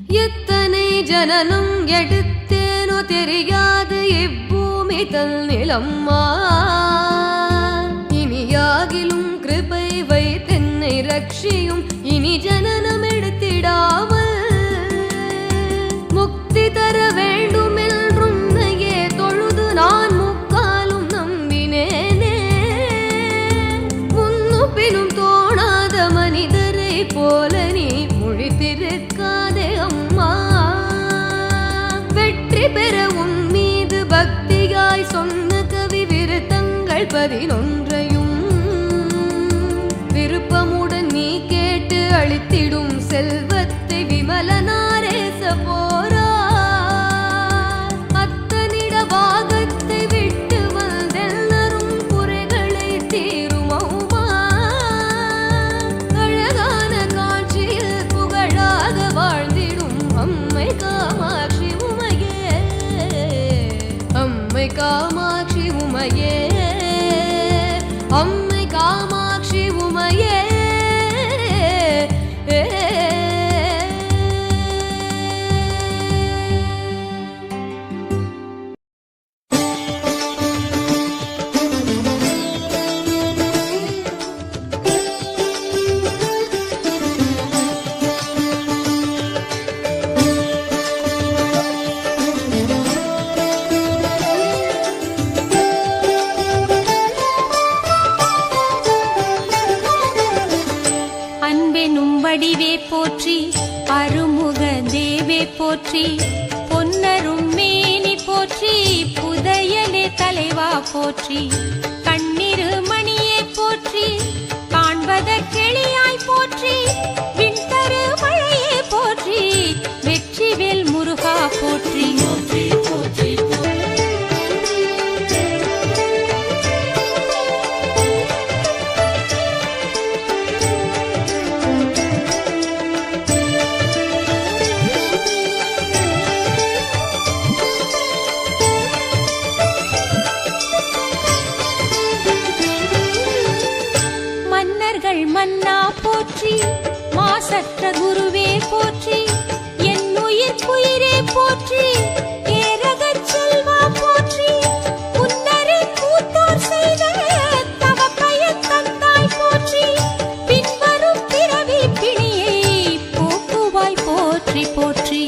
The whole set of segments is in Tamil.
எத்தனை ஜனனம் எடுத்தேனோ தெரியாது இப்பூமி தன்னிலம்மா. இனியாகிலும் கிருபை வைத்தென்னை ரட்சியும், இனி ஜனனம் எடுத்திடாமல் முக்தி தர வேண்டும் என்றும் தொழுது நான் முக்காலும் நம்பினேனே. முன்னும் பின்னும் தோணாத மனிதரை போல நீ முழித்திருக்காதே அம்மா. வெற்றி பெற உன் மீது பக்தியாய் சொன்ன கவி விருத்தங்கள் 11 விருப்பமுடன் நீ கேட்டு அளித்திடும் செல்வத்தை விமலனாரேச போரா. அத்தனிட பாகத்தை விட்டு வந்தெல்லரும் குறைகளை தீருமௌமா. அழகான காட்சியில் புகழாக வாழ்ந்திடும் அம்மை காமாட்சி உமையே, அம்மை காமாட்சி உமையே, அம்மை காமாட்சி உமையே. வடிவே போற்றி, அருமுக தேவே போற்றி, பொன்னரும் மேனி போற்றி, புதையலே தலைவா போற்றி, கண்ணிரு மணியே போற்றி, காண்பத கிளியாய் போற்றி, விண்தரு மழையே போற்றி, வெற்றிவேல் முருகா போற்றி. மன்னா போற்றி, மாசற்ற குருவே போற்றி, என் உயிர் குயிரே போற்றி, ஏரகச் செல்வா போற்றி, முன்னரின் மூத்தோர் செய்த தவப்பயன் தந்தாய் போற்றி, பின்வரும் பிறவி பிணியை போக்குவாய் போற்றி போற்றி.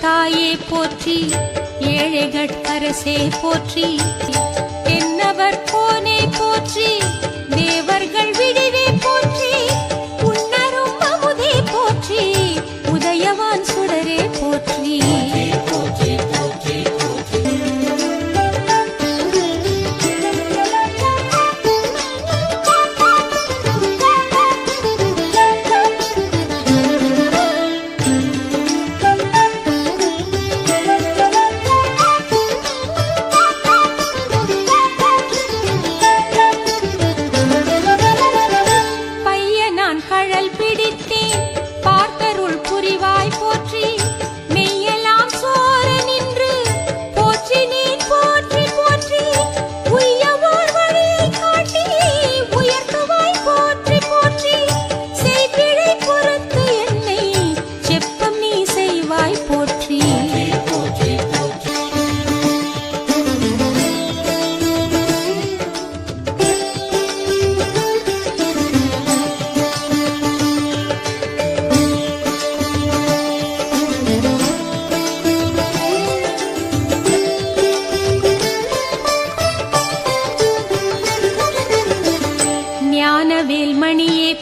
தாயே போற்றி, ஏழைகட்கரசே போற்றி, என்னவர் கோனே போற்றி, தேவர்கள் விடிவே போற்றி, உன்னரும் அமுதே போற்றி, உதயவான் சுடரே போற்றி.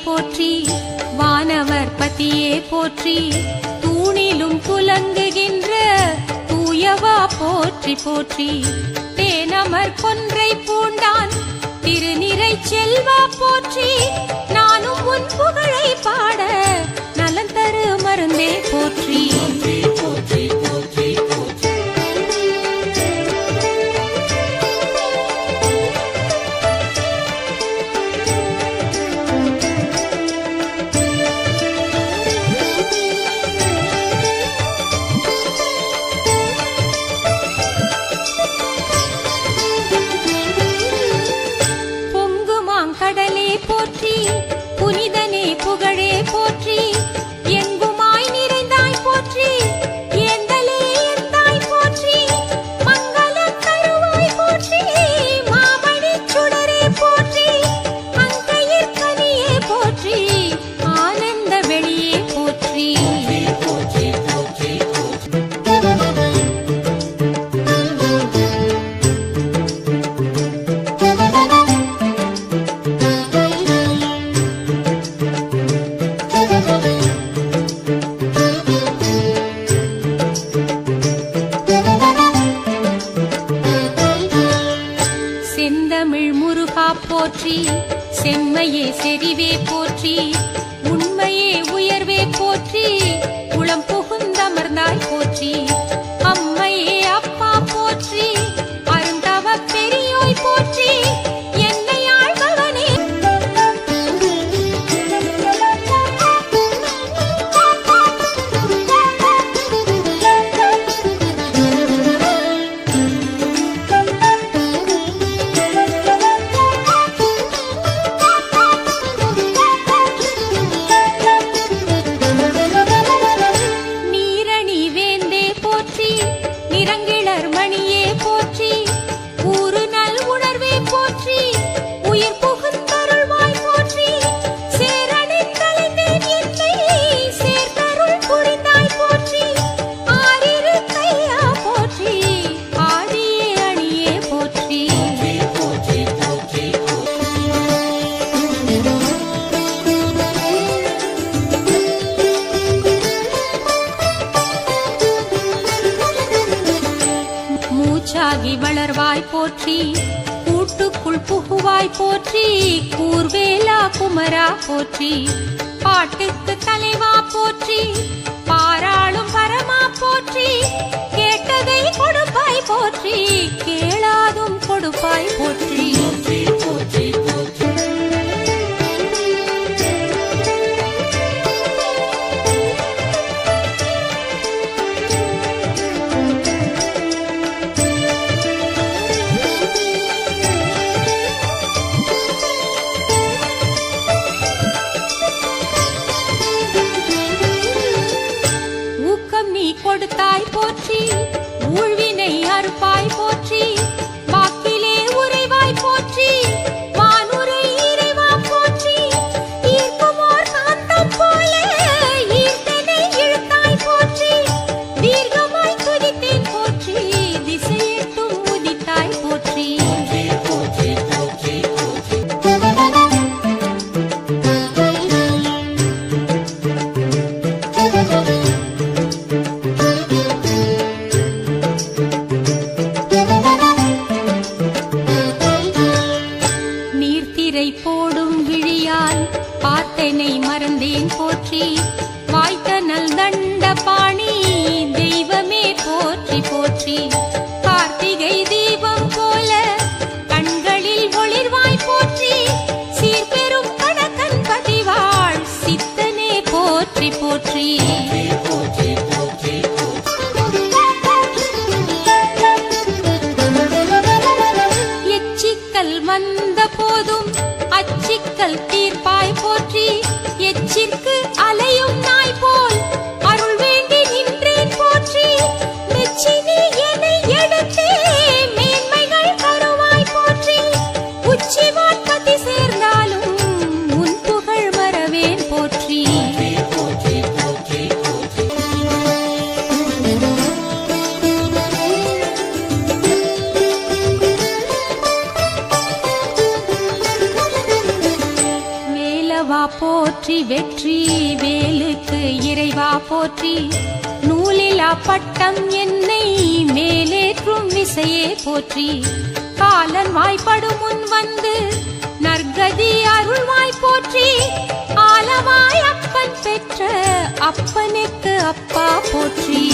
போற்றி, வானவர் பதியே போற்றி, தூணிலும் துலங்குகின்ற தூயவா போற்றி போற்றி, தேனமர் கொன்றை பூண்டான் திருநிறை செல்வா போற்றி, நானும் உன் புகழை பாட நலன் தரு மருந்தே போற்றி. செறிவே போற்றி உண்மையே உயர்வே போற்றி உளம் புகுந்தமர்ந்தாய் போற்றி அம்மையே அப்பா போற்றி அருந்தவ பெரியோய் போற்றி என்னை ஆள்பவனே நீரணி வேந்தே போற்றி நிறங்கிளர் மணியே போற்றி ஊறு நல் உணர்வே போற்றி உயிர் புகுந்தருள்வாய் போற்றி சேரணித் தலைந்தேன் என்னை சேர்த்தருள் புரிந்தாய் போற்றி ஆறிரு கையா போற்றி ஆதியே அணியே போற்றி மூச்சாகி வளர்வாய் போற்றி கூட்டுக்குள் புகுவாய் போற்றி கூர்வேலா குமரா போற்றி பாட்டுக்கு தலைவா போற்றி பாராளும் பரமா போற்றி கேட்டதை கொடுப்பாய் போற்றி கேளாதும் கொடுப்பாய் போற்றி ஊக்கம் நீ கொடுத்தாய் போற்றி ஊழ்வினை அறுப்பாய் போற்றி வாக்கிலே உறைவாய் போற்றி வானுரை இறைவா போற்றி ஈர்க்குமோர் காந்தம் போல ஈர்த்தனை இழுத்தாய் போற்றி தீர்க்கமாய் துதித்தேன் போற்றி திசையெட்டும் உதித்தாய் போற்றி நீர்த்திரை போடும் விழியால் பார்த்தனை மறந்தேன் போற்றி வாய்த்த நல் தண்ட பாணி தெய்வமே போற்றி போற்றி கார்த்திகை தீபம் போல கண்களில் ஒளிர்வாய் போற்றி சீர்பெரும் கணக்கன் பதிவாள் சித்தனே போற்றி போற்றி எச்சிக்கல் வந்த போதும் அச்சிக்கல் தீர்ப்பாய் போற்றி எச்சிற்கு அலையும் நாய் போல் அருள் வேண்டி நின்றேன் போற்றி மெச்சினி என்னை எடுத்தே மேன்மைகள் தருவாய் போற்றி உச்சிவான் பதி சேர்ந்தாலும் உன் புகழ் மறவேன் போற்றி வேலவா போற்றி வெற்றி வேலுக்கு இறைவா போற்றி நூலிலா பட்டம் என்னை மேலேற்றும் விசையே போற்றி காலன் வாய்ப்படும் முன் வந்து நற்கதி அருள்வாய் போற்றி ஆலவாய் அப்பன் பெற்ற அப்பனுக்கு அப்பா போற்றி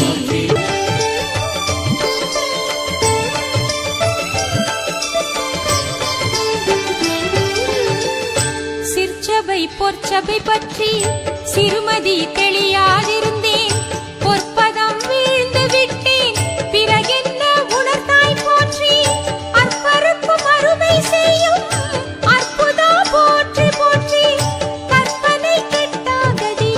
சிற்சபை பொற்சபை பற்றி சிறுமதி தெளியாதிருந்தேன் பொற்பதம் வீழ்ந்து விட்டேன் பிறகென்ன உணர்ந்தாய் போற்றி அற்பருக்கும் அருமை செய்யும் அற்புதா போற்றி போற்றி கற்பனை கெட்டாகதி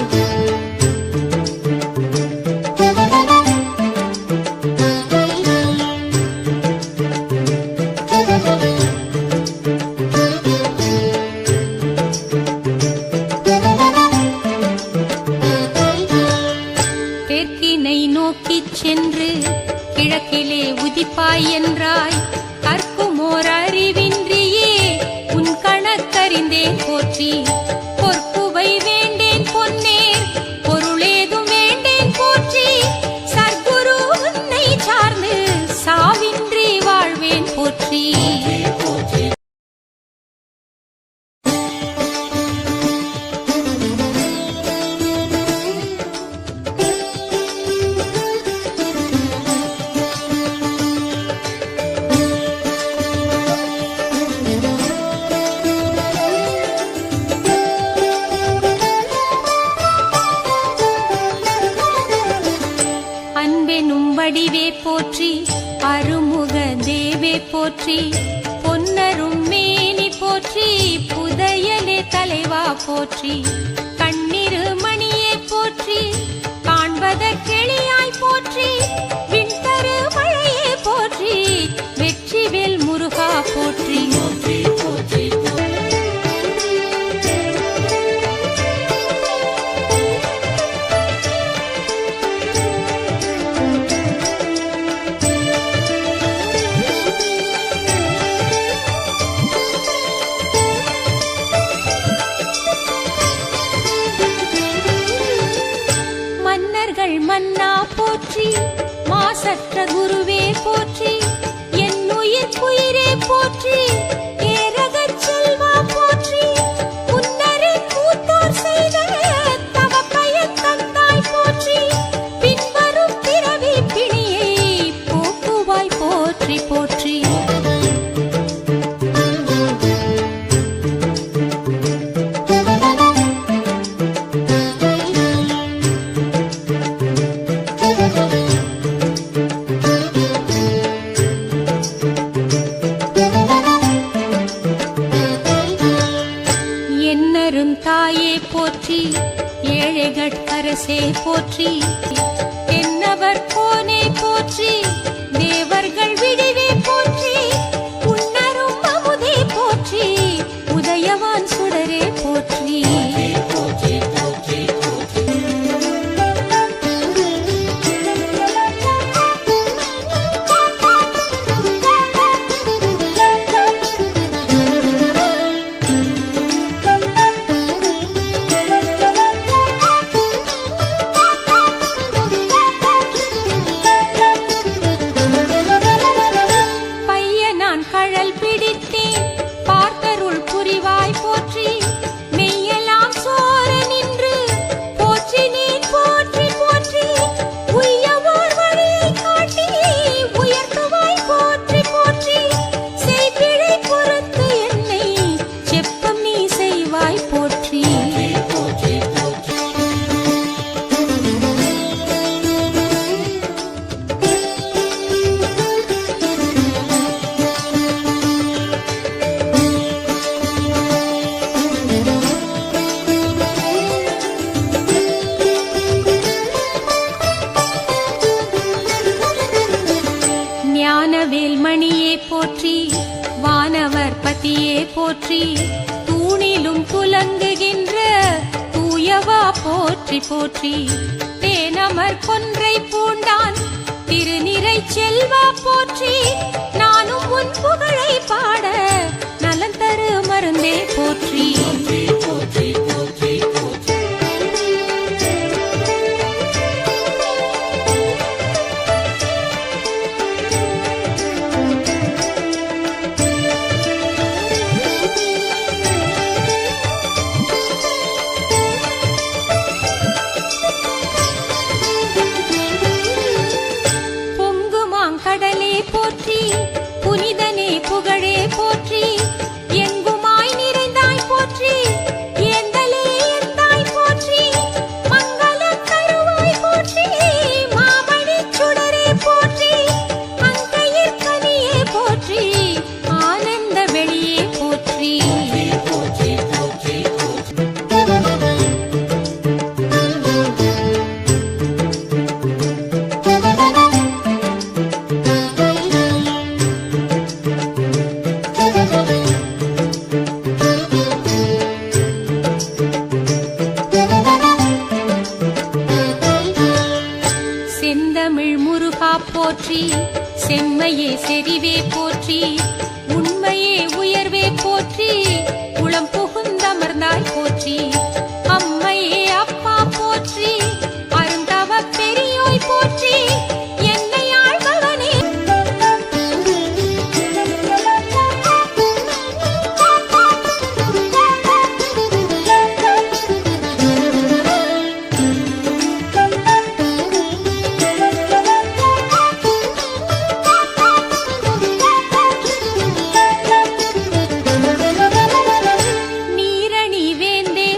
தெற்கினை நோக்கிச் சென்று கிழக்கிலே உதிப்பாய் என்றாய் கற்குமோர் அறிவின்றியே உன் கணக்கறிந்தேன் போற்றி பொற்குவை வேண்டேன் பொன்னேர் பொருளேதும் வேண்டேன் போற்றி சர்க்குரு உன்னை சார்ந்து சாவின்றி வாழ்வேன் போற்றி போற்றி, பொன்னரும் மேனி போற்றி, புதையலே தலைவா போற்றி, கண்ணிரு மணியே போற்றி, காண்பதற்கெளியாய் போற்றி, விண்தரு மழையே போற்றி, வெற்றிவேல் முருகா போற்றி. மன்னர்கள் மன்னா போற்றி, மாசற்ற குருவே போற்றி, என்னுயிர் குயிரே போற்றி, ஏரகச் செல்வா போற்றி, முன்னரின் மூத்தோர் செய்த தவப்பயன் தந்தாய் போற்றி, பின்வரும் பிறவி பிணியை போக்குவாய் போற்றி போற்றி. என்னரும் தாயே போற்றி, ஏழைகட்கரசே போற்றி, தென்னவர் கோனே போற்றி, தேவர்கள் விடிவே போற்றி, உன்னரும் அமுதே போற்றி, உதயவான் சுடரே போற்றி. கழல் பிடித்தேன் பார்த்தருள் புரிவாய் போற்றி, மெய்யெல்லாம் சோர நின்று போற்றி நீ போற்றி போற்றி, உய்யவோர் வழியை காட்டி உயர்த்துவாய் போற்றி போற்றி, செய்பிழை பொறுத்து என்னை செப்பம் நீ செய்வாய் போற்றி. ஞானவேல் மணியே போற்றி, வானவர் பதியே போற்றி, தூணிலும் துலங்குகின்ற தூயவா போற்றி போற்றி, தேனமர் கொன்றை பூண்டான் திருநிறை செல்வா போற்றி, நானும் உன் புகழை பாட நலன் தரு மருந்தே போற்றி. கடலே போற்றி, புனிதனே புகழே போற்றி, எங்குமாய் நிறைந்தாய் போற்றி, ஏந்தலே எந்தாய் போற்றி, மங்களம் தருவாய் போற்றி, மாமணி சுடரே போற்றி, அங்கையிற் கனியே போற்றி, ஆனந்த வெளியே போற்றி. செந்தமிழ் முருகா போற்றி, செம்மையே செறிவே போற்றி, உண்மையே உயர்வே போற்றி, உளம் புகுந்தமர்ந்தாய் போற்றி, அம்மையே அப்பா போற்றி, அருந்தவ பெரியோய் போற்றி, என்னை ஆழ்பவனே. நீரணி வேந்தே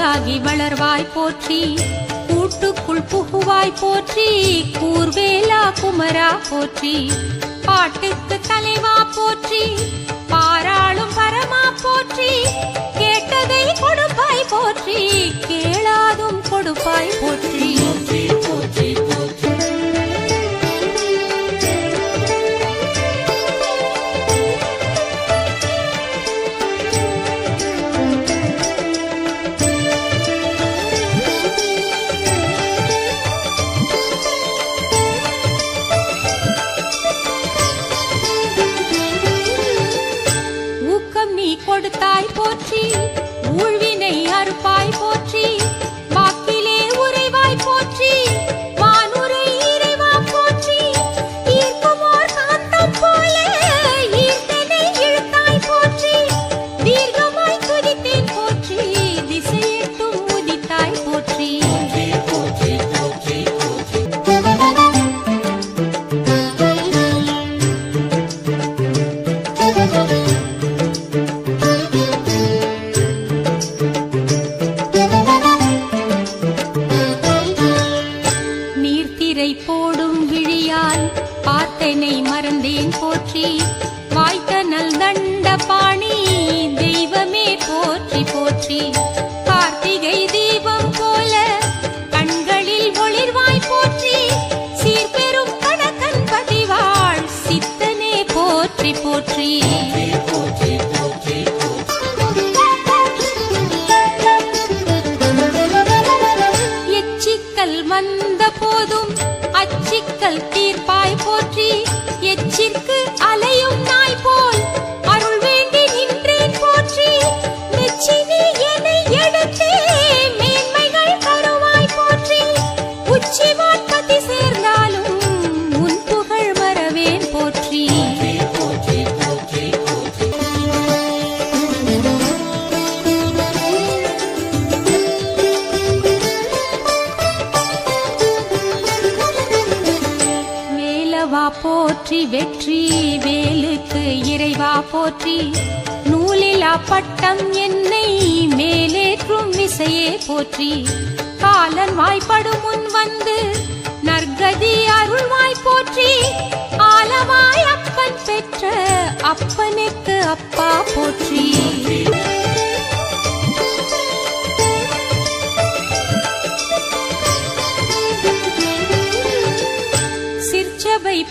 ஊற்றாகி வளர்வாய் போற்றி, கூட்டுக்குள் புகுவாய் போற்றி, கூர்வேலா குமரா போற்றி, பாட்டுக்கு தலைவா போற்றி, பாராளும் பரமா போற்றி, கேட்டதை கொடுப்பாய் போற்றி, கேளாதும் கொடுப்பாய் போற்றி. கொடுத்தாய் போற்றி, ஊழ்வினை அறுப்பாய் போற்றி, வாக்கிலே உறைவாய் போற்றி, வானுரை இறைவா போற்றி, ஈர்க்குமோர் காந்தம் போல ஈர்த்தனை இழுத்தாய் போற்றி, தீர்க்கமாய் துதித்தேன் போற்றி, திசையெட்டும் உதித்தாய் போற்றி. போடும் விழியால் பார்த்தனை மறந்தேன் போற்றி, வாய்த்தனல் தண்ட பாணி தெய்வமே போற்றி போற்றி, கார்த்திகை தீபம் போல கண்களில் ஒளிர்வாய் போற்றி, சீர்பெரும் கணக்கன் பதிவாள் சித்தனே போற்றி போற்றி. எச்சிக்கல் வந்த போதும் அச்சிக்கல் தீர்ப்பாய் போற்றி, எச்சிற்கு அலையும் நாய் போல் அருள் வேண்டி நின்றேன் போற்றி, மெச்சினி என்னை எடுத்தே மேன்மைகள் தருவாய் போற்றி, உச்சிவான் பதி சேர்ந்தாலும் உன் புகழ் மறவேன் போற்றி. போற்றி வெற்றி வேலுக்கு இறைவா போற்றி, நூலிலா பட்டம் என்னை மேலேற்றும் விசையே போற்றி, காலன் வாய்ப்படும் முன் வந்து நற்கதி அருள்வாய் போற்றி, ஆலவாய் அப்பன் பெற்ற அப்பனுக்கு அப்பா போற்றி.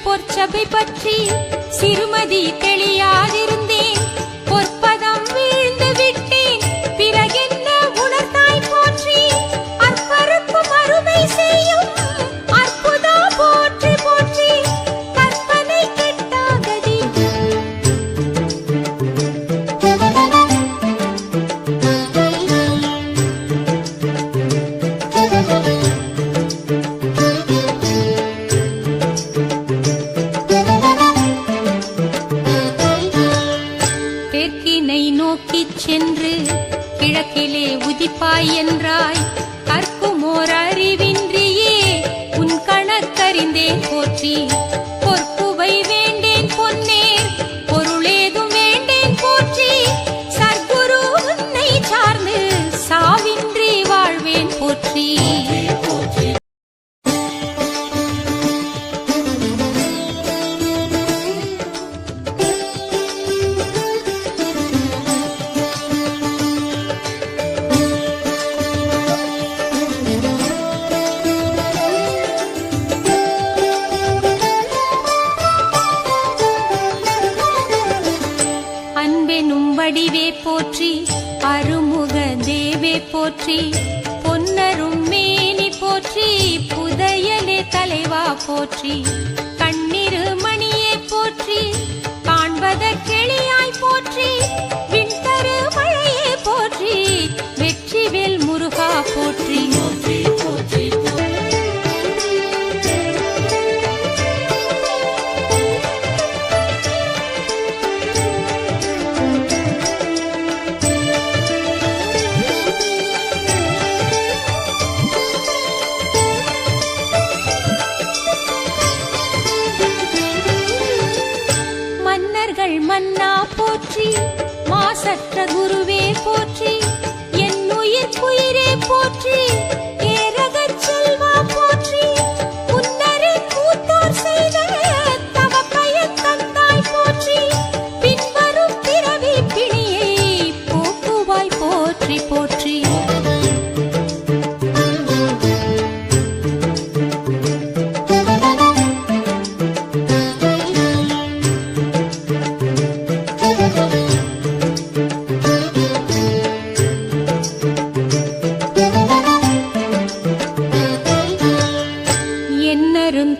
பொற்சபை பற்றி சிறுமதி தெளியாதிருந்தேன், பொற்பதம் வீழ்ந்து விட்டேன், பிறகென்ன உணர்த்தாய் போற்றி, அற்பருக்கும் அருமை செய்யும் அற்புதா போற்றி போற்றி, கற்பனை கெட்டாகதி. நோக்கிச் சென்று கிழக்கிலே உதிப்பாய் என்றாய், கற்குமோர் அறிவின்றியே உன் கணக்கறிந்தேன் போற்றி, பொற்புவை வேண்டேன் பொன்னேர் பொருளேதும் வேண்டேன் போற்றி, சர்க்குரு உன்னை சார்ந்து சாவின்றி வாழ்வேன் போற்றி. வடிவே போற்றி, அருமுக தேவே போற்றி, பொன்னரும் மேனி போற்றி, புதையலே தலைவா போற்றி, கண்ணிரு மணியே போற்றி, காண்பதற்கெளியாய் போற்றி, விண்தரு மழையே போற்றி, வெற்றிவேல் முருகா போற்றி. மன்னா போற்றி, மாசற்ற குருவே போற்றி, என் உயிர் குயிரே போற்றி ஏரகச் செல்வா போற்றி முன்னரின் மூத்தோர் செய்த தவப்பயன் தந்தாய் போற்றி பின்வரும் பிறவி பிணியை போக்குவாய் போற்றி போற்றி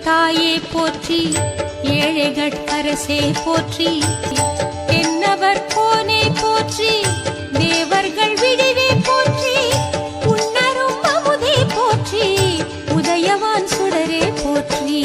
தாயே போற்றி ஏழைகட்கரசே போற்றி தென்னவர் கோனே போற்றி தேவர்கள் விடிவே போற்றி உன்னரும் அமுதே போற்றி உதயவான் சுடரே போற்றி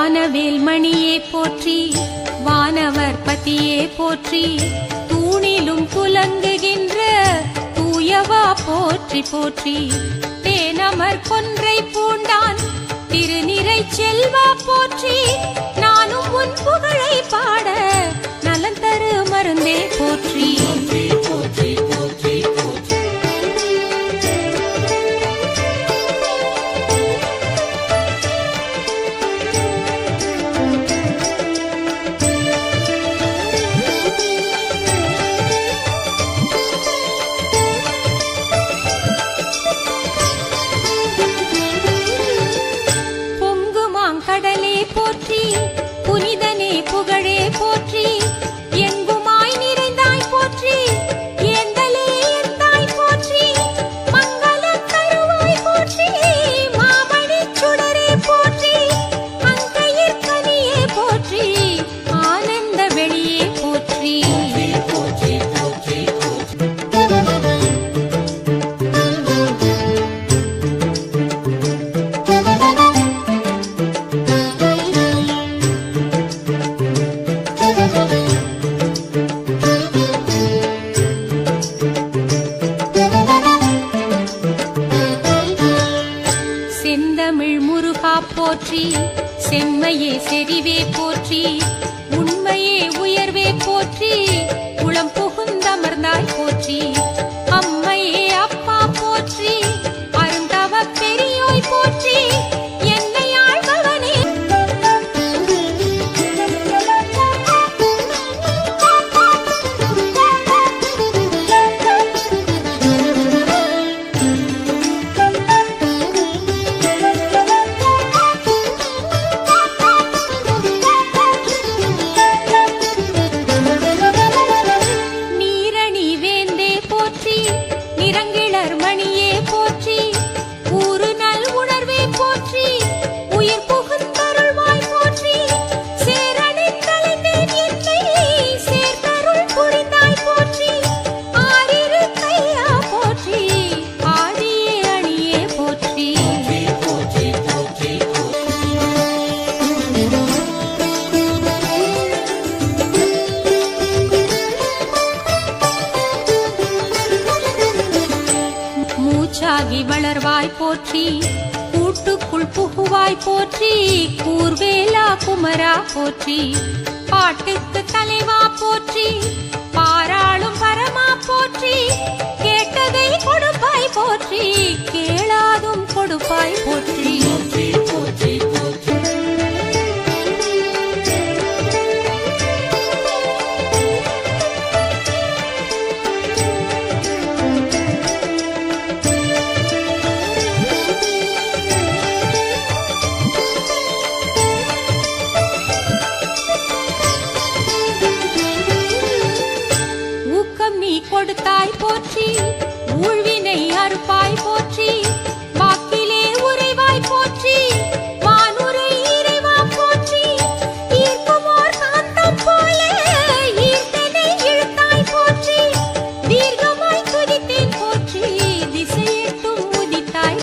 ஞானவேல்மணியே போற்றி வானவர் பதியே போற்றி தூணிலும் துலங்குகின்ற தூயவா போற்றி போற்றி தேனமர் கொன்றை பூண்டான் திருநிறை செல்வா போற்றி நானும் உன் புகழை பாட நலன் தரு மருந்தே போற்றி புனிதனே புகழே போற்றி எங்குமாய் நிறைந்தாய் போற்றி ஏந்தலே எந்தாய் போற்றி மங்கள தருவாய் போற்றி மாமணி சுடரே போற்றி அங்கையிற் கனியே போற்றி ஆனந்த வெளியே போற்றி போற்றி செம்மையே செறிவே போற்றி உண்மையே உயர்வே போற்றி உளம் புகுந்தமர்ந்தாய் போற்றி அம்மையே அப்பா போற்றி அருந்தவ பெரியோய் போற்றி என்னை ஆள்பவனே வளர்வாய் போற்றி கூட்டுக்குள் புகுவாய் போற்றி கூர்வேலா குமரா போற்றி பாட்டுக்கு தலைவா போற்றி பாராளும் பரமா போற்றி கேட்டதை கொடுப்பாய் போற்றி கேளாதும் கொடுப்பாய் போற்றி கொடுத்தாய் போற்றி ஊழ்வினை அறுப்பாய் போற்றி